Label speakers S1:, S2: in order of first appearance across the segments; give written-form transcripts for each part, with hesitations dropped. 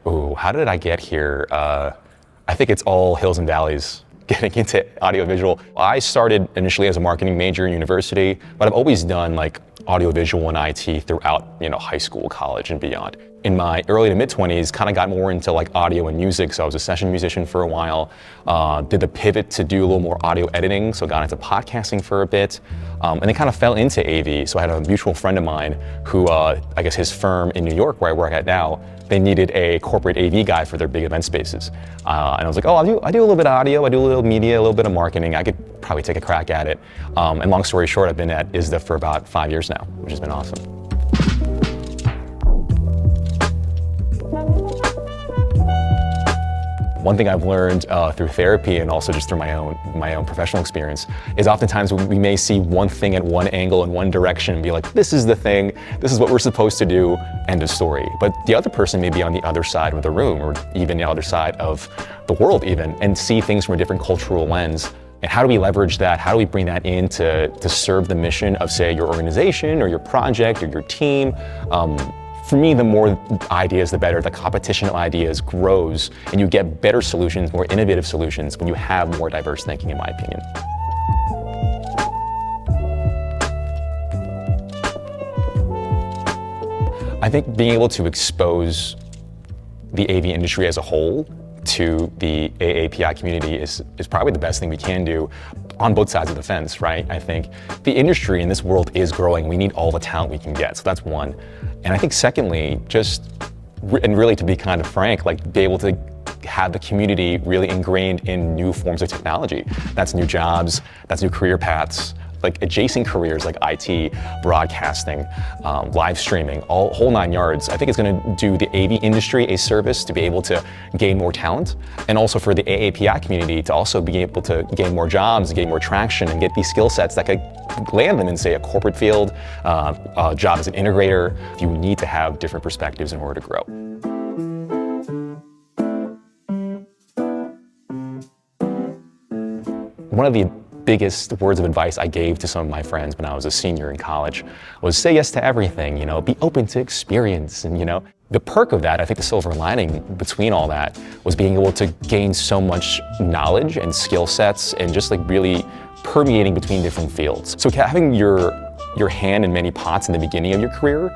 S1: Ooh, how did I get here? I think it's all hills and valleys getting into audiovisual. I started initially as a marketing major in university, but I've always done like audiovisual and IT throughout, high school, college, and beyond. In my early to mid-20s, kind of got more into like audio and music, so I was a session musician for a while. Did the pivot to do a little more audio editing, so got into podcasting for a bit, and then kind of fell into AV. So I had a mutual friend of mine who, I guess his firm in New York, where I work at now, they needed a corporate AV guy for their big event spaces. And I was like, oh, I do a little bit of audio, I do a little media, a little bit of marketing. I could probably take a crack at it. And long story short, I've been at ISDA for about 5 years now, which has been awesome. One thing I've learned through therapy and also just through my own professional experience is oftentimes we may see one thing at one angle in one direction and be like, this is the thing, this is what we're supposed to do, end of story. But the other person may be on the other side of the room or even the other side of the world even, and see things from a different cultural lens. And how do we leverage that? How do we bring that in to serve the mission of, say, your organization or your project or your team? For me, the more ideas, the better. The competition of ideas grows, and you get better solutions, more innovative solutions when you have more diverse thinking, in my opinion. I think being able to expose the AV industry as a whole to the AAPI community is probably the best thing we can do on both sides of the fence, right? I think the industry in this world is growing. We need all the talent we can get, so that's one. And I think secondly, and really to be kind of frank, like be able to have the community really ingrained in new forms of technology. That's new jobs, that's new career paths, like adjacent careers like IT, broadcasting, live streaming, whole 9 yards. I think it's going to do the AV industry a service to be able to gain more talent, and also for the AAPI community to also be able to gain more jobs, gain more traction, and get these skill sets that could land them in, say, a corporate field, a job as an integrator. You need to have different perspectives in order to grow. One of the biggest words of advice I gave to some of my friends when I was a senior in college was say yes to everything, be open to experience. And the perk of that, I think the silver lining between all that, was being able to gain so much knowledge and skill sets and just like really permeating between different fields. So having your hand in many pots in the beginning of your career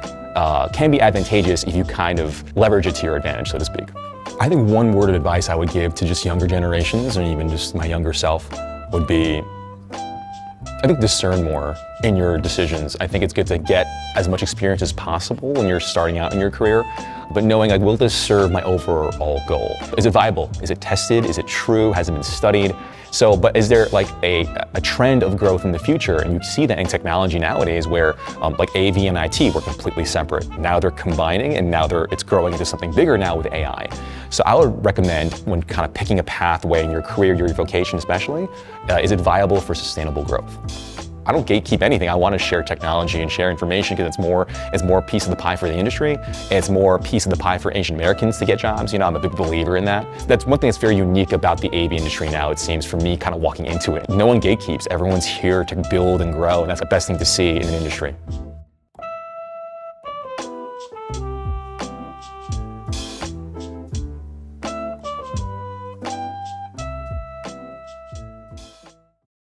S1: can be advantageous if you kind of leverage it to your advantage, so to speak. I think one word of advice I would give to just younger generations, or even just my younger self, would be, I think, discern more in your decisions. I think it's good to get as much experience as possible when you're starting out in your career, but knowing, like, will this serve my overall goal? Is it viable? Is it tested? Is it true? Has it been studied? So, but is there like a trend of growth in the future? And you see that in technology nowadays where like AV and IT were completely separate. Now they're combining, and now it's growing into something bigger now with AI. So I would recommend, when kind of picking a pathway in your career, your vocation especially, is it viable for sustainable growth? I don't gatekeep anything. I want to share technology and share information because it's more piece of the pie for the industry. It's more piece of the pie for Asian Americans to get jobs. I'm a big believer in that. That's one thing that's very unique about the AV industry now, it seems, for me kind of walking into it. No one gatekeeps. Everyone's here to build and grow, and that's the best thing to see in an industry.